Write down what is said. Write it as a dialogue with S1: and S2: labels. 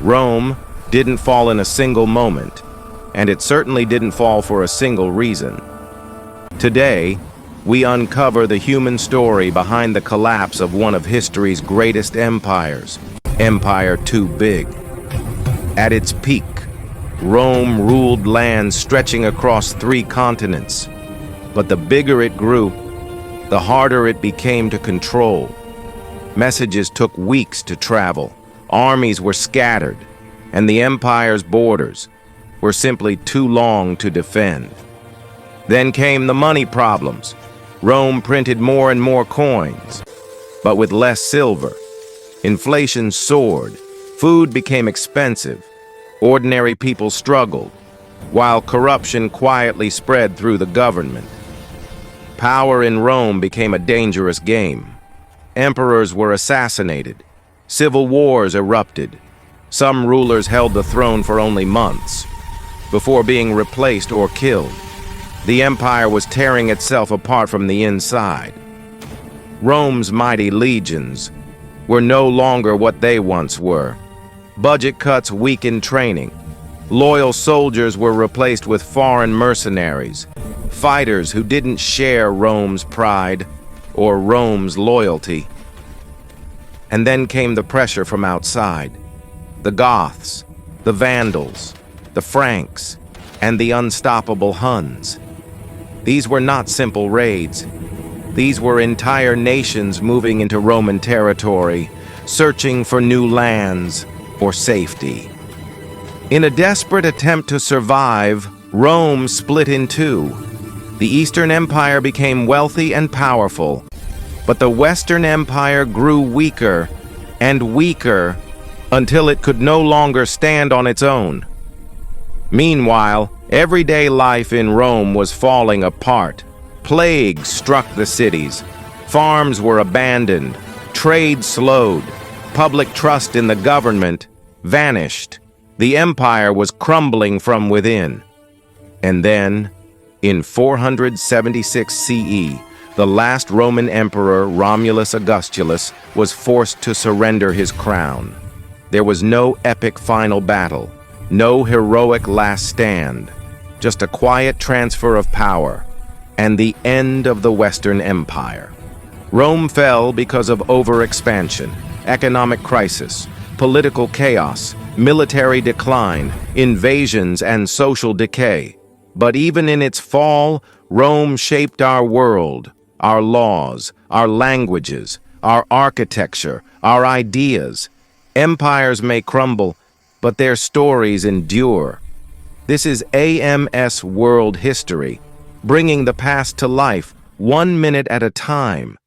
S1: Rome didn't fall in a single moment, and it certainly didn't fall for a single reason. Today, we uncover the human story behind the collapse of one of history's greatest empires, Empire Too Big. At its peak, Rome ruled lands stretching across 3 continents. But the bigger it grew, the harder it became to control. Messages took weeks to travel, armies were scattered, and the empire's borders were simply too long to defend. Then came the money problems. Rome printed more and more coins, but with less silver. Inflation soared, food became expensive, ordinary people struggled, while corruption quietly spread through the government. Power in Rome became a dangerous game. Emperors were assassinated. Civil wars erupted. Some rulers held the throne for only months before being replaced or killed. The empire was tearing itself apart from the inside. Rome's mighty legions were no longer what they once were. Budget cuts weakened training. Loyal soldiers were replaced with foreign mercenaries, fighters who didn't share Rome's pride or Rome's loyalty. And then came the pressure from outside. The Goths, the Vandals, the Franks, and the unstoppable Huns. These were not simple raids. These were entire nations moving into Roman territory, searching for new lands or safety. In a desperate attempt to survive, Rome split in 2. The Eastern Empire became wealthy and powerful, but the Western Empire grew weaker and weaker until it could no longer stand on its own. Meanwhile, everyday life in Rome was falling apart. Plagues struck the cities. Farms were abandoned. Trade slowed. Public trust in the government vanished. The empire was crumbling from within. And then, in 476 CE, the last Roman emperor, Romulus Augustulus, was forced to surrender his crown. There was no epic final battle, no heroic last stand, just a quiet transfer of power, and the end of the Western Empire. Rome fell because of overexpansion, economic crisis, political chaos, military decline, invasions, and social decay. But even in its fall, Rome shaped our world, our laws, our languages, our architecture, our ideas. Empires may crumble, but their stories endure. This is AMS World History, bringing the past to life, 1 minute at a time.